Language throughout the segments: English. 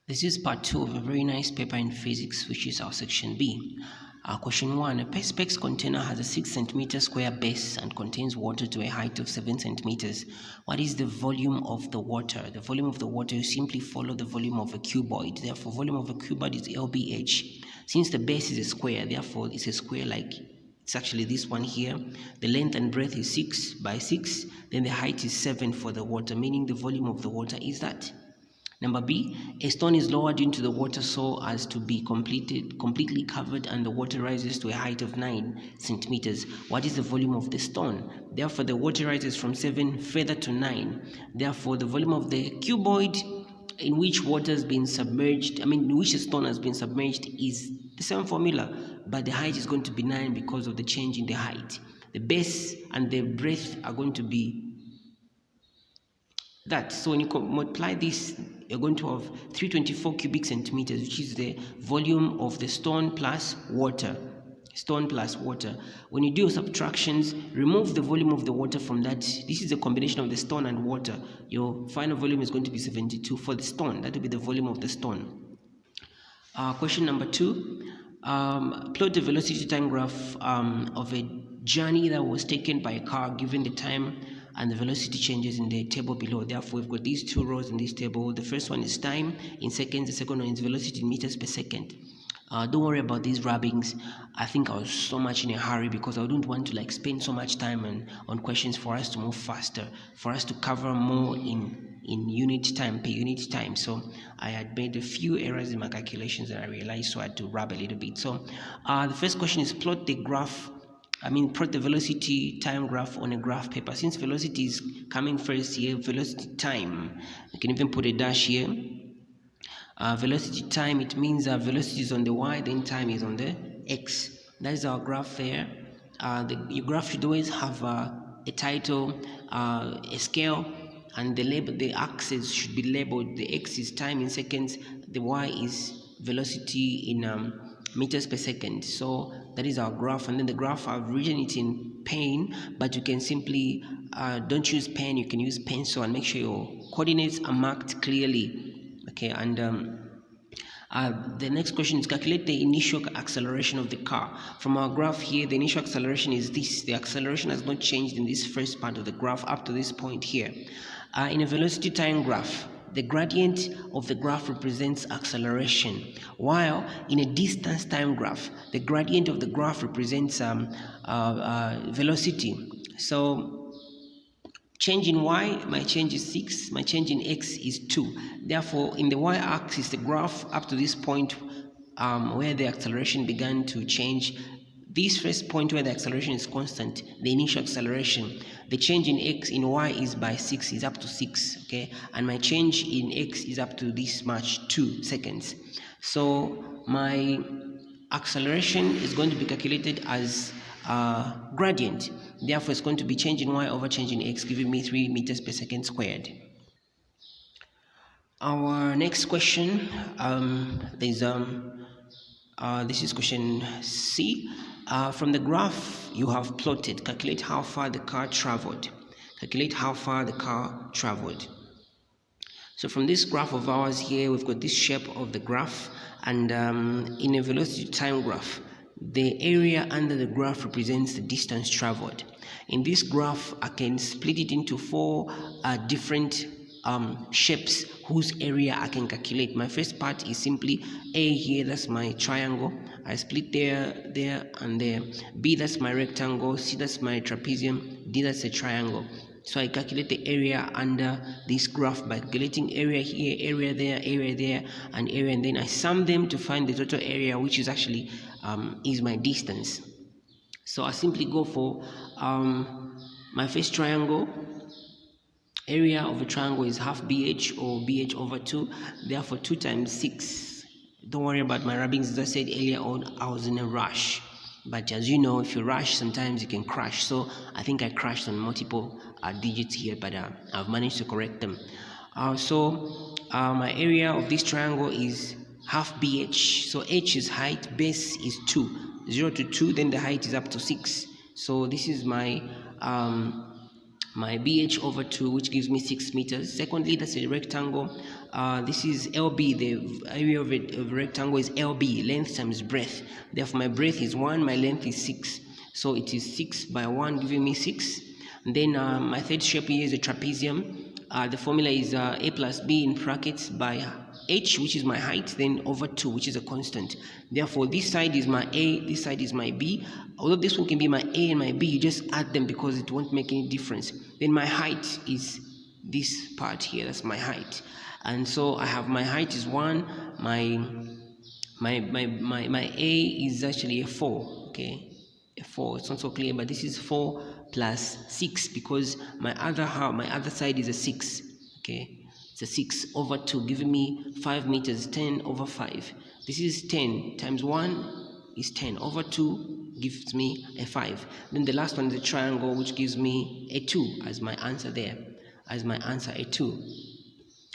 This is part 2 of a very nice paper in physics, which is our section B. Question 1. A Perspex container has a 6 centimeter square base and contains water to a height of 7 centimeters. What is the volume of the water? The volume of the water, you simply follow the volume of a cuboid. Therefore, volume of a cuboid is LBH. Since the base is a square, therefore it's a square like it's actually this one here. The length and breadth is 6 by 6. Then the height is 7 for the water, meaning the volume of the water is that. Number B, a stone is lowered into the water so as to be completely covered and the water rises to a height of 9 centimeters. What is the volume of the stone? Therefore, the water rises from 7 further to 9. Therefore, the volume of the cuboid in which water has been submerged, in which a stone has been submerged is the same formula, but the height is going to be 9 because of the change in the height. The base and the breadth are going to be that. So when you multiply this, you're going to have 324 cubic centimeters, which is the volume of the stone plus water. Stone plus water. When you do subtractions, remove the volume of the water from that. This is a combination of the stone and water. Your final volume is going to be 72 for the stone. That will be the volume of the stone. Question number 2. Plot the velocity time graph of a journey that was taken by a car given the time and the velocity changes in the table below. Therefore, we've got these two rows in this table. The first one is time in seconds, the second one is velocity in meters per second. Don't worry about these rubbings. I think I was so much in a hurry because I don't want to spend so much time on questions for us to move faster, for us to cover more in unit time, per unit time. So I had made a few errors in my calculations and I realized, so I had to rub a little bit. So the first question is plot the velocity time graph on a graph paper. Since velocity is coming first here, velocity time, you can even put a dash here. Velocity time, it means velocity is on the y, then time is on the x. That is our graph there. Your graph should always have a title, a scale, and the axis should be labeled. The x is time in seconds, the y is velocity in meters per second. So that is our graph, and then the graph, I've written it in pen, but you can simply don't use pen, you can use pencil, and make sure your coordinates are marked clearly. Okay, and the next question is calculate the initial acceleration of the car. From our graph here, the initial acceleration is this. The acceleration has not changed in this first part of the graph up to this point here. In a velocity time graph, the gradient of the graph represents acceleration, while in a distance time graph, the gradient of the graph represents velocity. So change in y, my change is 6, my change in x is 2. Therefore, in the y-axis, the graph up to this point where the acceleration began to change, this first point where the acceleration is constant, the initial acceleration, the change in x in y is by 6, is up to 6, okay? And my change in x is up to this much, 2 seconds. So my acceleration is going to be calculated as gradient. Therefore, it's going to be change in y over change in x, giving me 3 meters per second squared. Our next question, this is question C. From the graph you have plotted, calculate how far the car traveled. Calculate how far the car traveled. So from this graph of ours here, we've got this shape of the graph, and in a velocity time graph, the area under the graph represents the distance traveled. In this graph, I can split it into 4 different shapes whose area I can calculate. My first part is simply A here, that's my triangle. I split there, and there. B, that's my rectangle. C, that's my trapezium. D, that's a triangle. So I calculate the area under this graph by calculating area here, area there, and area, and then I sum them to find the total area, which is actually is my distance. So I simply go for my first triangle. Area of a triangle is half BH, or BH over 2. Therefore, 2 times 6. Don't worry about my rubbings. As I said earlier on, I was in a rush. But as you know, if you rush, sometimes you can crash. So I think I crashed on multiple digits here, but I've managed to correct them. My area of this triangle is half BH. So H is height, base is 2. 0 to 2, then the height is up to 6. So this is my my BH over 2, which gives me 6 meters. Secondly, that's a rectangle. This is LB. The area of a rectangle is LB, length times breadth. Therefore, my breadth is 1, my length is 6. So it is 6 by 1, giving me 6. And then my third shape here is a trapezium. The formula is A plus B in brackets by H, which is my height, then over 2, which is a constant. Therefore, this side is my A, this side is my B. Although this one can be my A and my B, you just add them because it won't make any difference. Then my height is this part here, that's my height. And so I have my height is 1, my A is actually a 4, okay? A 4, it's not so clear, but this is 4 plus 6 because my other side is a 6, okay? It's a 6 over 2, giving me 5 meters, 10 over 5. This is 10 times 1 is 10 over 2 gives me a 5. Then the last one is a triangle, which gives me a 2 as my answer there, as my answer, a 2.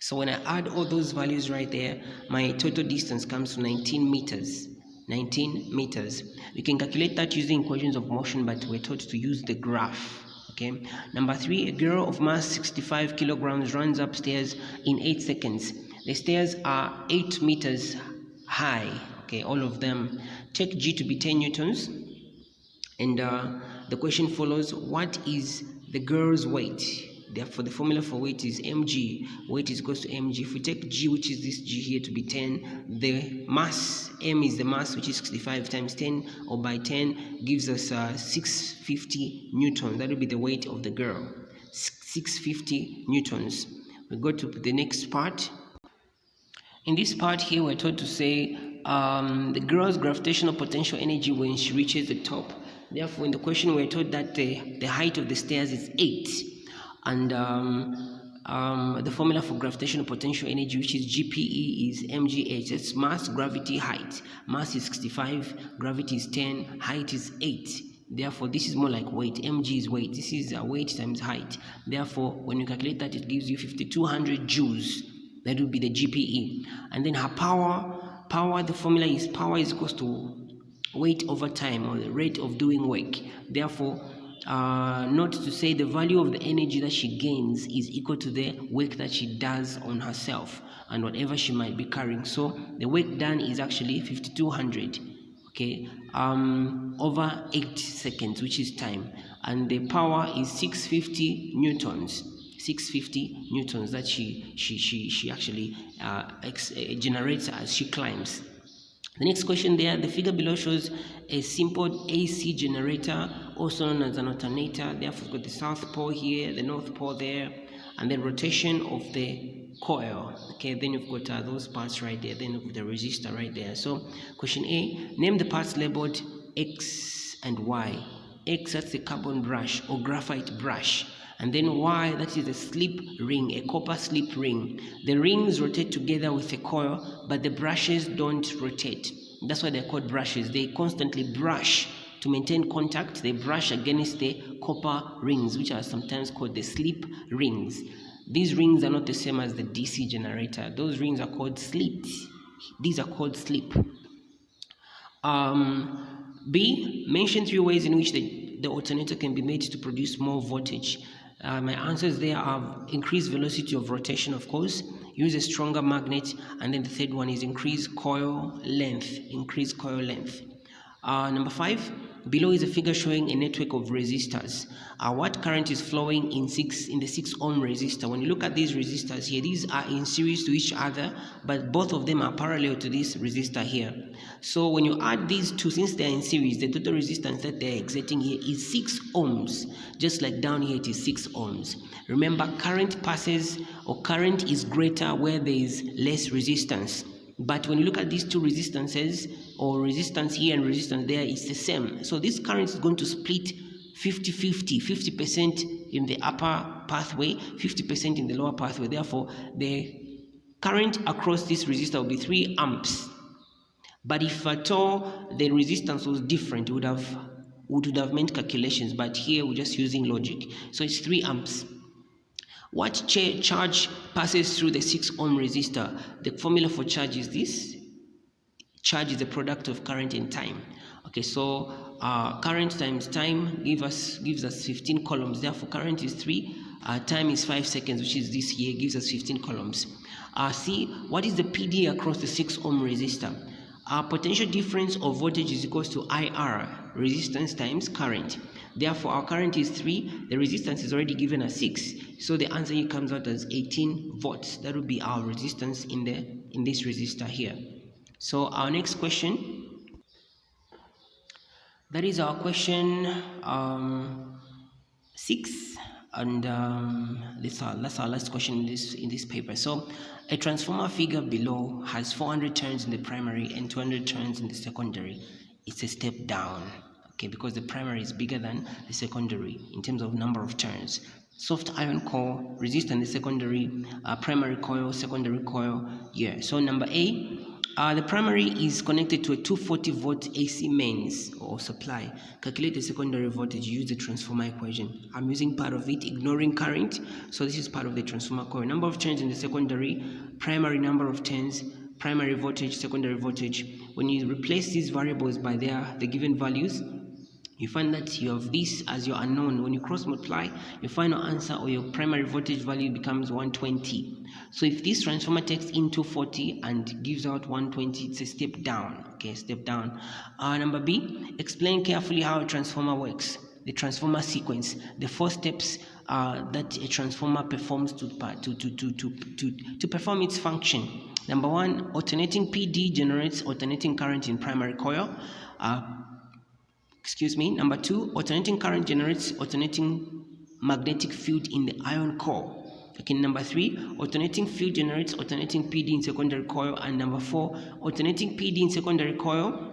So when I add all those values right there, my total distance comes to 19 meters. 19 meters. We can calculate that using equations of motion, but we're taught to use the graph. Okay. Number 3, a girl of mass 65 kilograms runs upstairs in 8 seconds. The stairs are 8 meters high. Okay, all of them. Take G to be 10 newtons. And the question follows, what is the girl's weight? Therefore, the formula for weight is mg. Weight is equals to mg. If we take g, which is this g here, to be 10, the mass, m is the mass, which is 65 times 10, or by 10, gives us 650 newtons. That will be the weight of the girl. 650 newtons. We go to the next part. In this part here, we're told to say the girl's gravitational potential energy when she reaches the top. Therefore, in the question, we're told that the height of the stairs is 8. And the formula for gravitational potential energy, which is GPE, is mgh. That's mass, gravity, height. Mass is 65, gravity is 10, height is 8. Therefore, this is more like weight. Mg is weight. This is weight times height. Therefore, when you calculate that, it gives you 5200 joules. That would be the GPE. And then her power, the formula is power is equals to weight over time, or the rate of doing work. Therefore, note to say the value of the energy that she gains is equal to the work that she does on herself and whatever she might be carrying. So the work done is actually 5200, okay, over 8 seconds, which is time, and the power is 650 newtons. 650 newtons that she actually generates as she climbs. The next question there, the figure below shows a simple AC generator, also known as an alternator. Therefore, we've got the south pole here, the north pole there, and the rotation of the coil. Okay, then you've got those parts right there, then you've got the resistor right there. So, question A, name the parts labeled X and Y. X, that's the carbon brush or graphite brush. And then Y, that is a slip ring, a copper slip ring. The rings rotate together with a coil, but the brushes don't rotate. That's why they're called brushes. They constantly brush to maintain contact. They brush against the copper rings, which are sometimes called the slip rings. These rings are not the same as the DC generator. Those rings are called slits. These are called slip. B, mention 3 ways in which the alternator can be made to produce more voltage. My answers there are increased velocity of rotation, of course, use a stronger magnet, and then the third one is increase coil length. Number 5, below is a figure showing a network of resistors. What current is flowing in the 6 ohm resistor? When you look at these resistors here, these are in series to each other, but both of them are parallel to this resistor here. So when you add these two, since they're in series, the total resistance that they're exerting here is 6 ohms, just like down here it is 6 ohms. Remember, current passes, or current is greater where there is less resistance. But when you look at these two resistances, or resistance here and resistance there, it's the same. So this current is going to split 50-50, 50% in the upper pathway, 50% in the lower pathway. Therefore, the current across this resistor will be 3 amps. But if at all the resistance was different, we would have made calculations, but here we're just using logic. So it's 3 amps. What charge passes through the 6 ohm resistor? The formula for charge is this. Charge is the product of current and time. Okay, so current times time gives us 15 columns. Therefore, current is 3, time is 5 seconds, which is this here, gives us 15 columns. C, what is the PD across the 6 ohm resistor? Potential difference of voltage is equals to IR, resistance times current. Therefore, our current is 3, the resistance is already given as 6. So the answer here comes out as 18 volts. That would be our resistance in this resistor here. So our next question, that is our question 6, and that's our last question in this paper. So a transformer figure below has 400 turns in the primary and 200 turns in the secondary. It's a step down, okay, because the primary is bigger than the secondary in terms of number of turns. Soft iron core, resistor in the secondary, primary coil, secondary coil. Yeah, so number A, the primary is connected to a 240 volt AC mains or supply. Calculate the secondary voltage, use the transformer equation. I'm using part of it, ignoring current. So this is part of the transformer coil. Number of turns in the secondary, primary number of turns, primary voltage, secondary voltage. When you replace these variables by the given values, you find that you have this as your unknown. When you cross multiply, your final answer or your primary voltage value becomes 120. So if this transformer takes in 240 and gives out 120, it's a step down. Okay, step down. Number B, explain carefully how a transformer works. The transformer sequence, the 4 steps that a transformer performs to perform its function. Number 1, alternating PD generates alternating current in primary coil. Number 2, alternating current generates alternating magnetic field in the iron core. Okay, number 3, alternating field generates alternating PD in secondary coil. And number 4, alternating PD in secondary coil,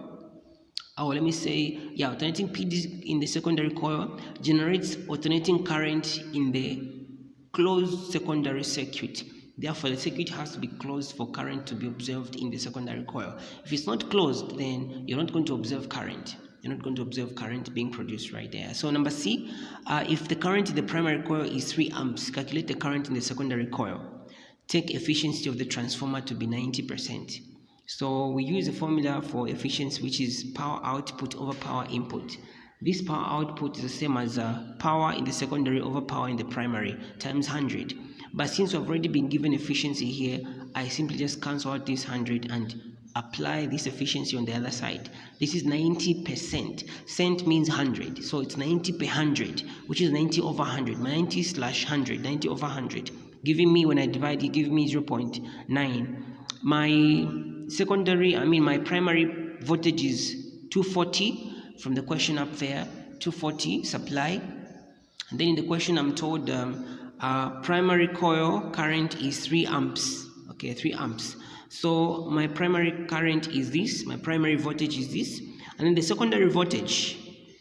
alternating PD in the secondary coil generates alternating current in the closed secondary circuit. Therefore, the circuit has to be closed for current to be observed in the secondary coil. If it's not closed, then you're not going to observe current. You're not going to observe current being produced right there. So number C, if the current in the primary coil is 3 amps, calculate the current in the secondary coil. Take efficiency of the transformer to be 90%. So we use a formula for efficiency, which is power output over power input. This power output is the same as power in the secondary over power in the primary times 100. But since we've already been given efficiency here, I simply just cancel out this 100 and apply this efficiency on the other side. This is 90%. Cent means 100. So it's 90 per 100, which is 90 over 100. 90 slash 100, 90 over 100. Giving me, when I divide it, give me 0.9. My primary voltage is 240 from the question up there, 240 supply. And then in the question I'm told primary coil current is 3 amps. Okay, 3 amps. So my primary current is this, my primary voltage is this, and then the secondary voltage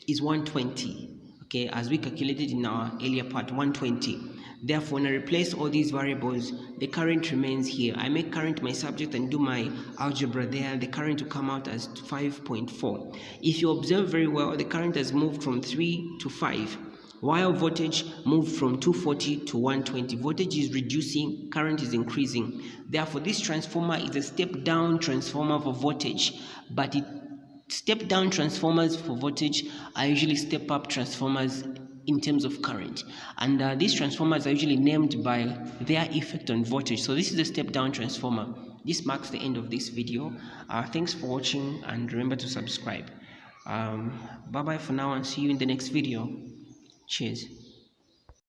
is 120. Okay, as we calculated in our earlier part, 120. Therefore, when I replace all these variables, the current remains here. I make current my subject and do my algebra there. The current will come out as 5.4. If you observe very well, the current has moved from 3 to 5. While voltage moved from 240 to 120. Voltage is reducing, current is increasing. Therefore, this transformer is a step-down transformer for voltage, but step-down transformers for voltage are usually step-up transformers in terms of current. And these transformers are usually named by their effect on voltage. So this is a step-down transformer. This marks the end of this video. Thanks for watching, and remember to subscribe. Bye-bye for now, and see you in the next video. Cheers.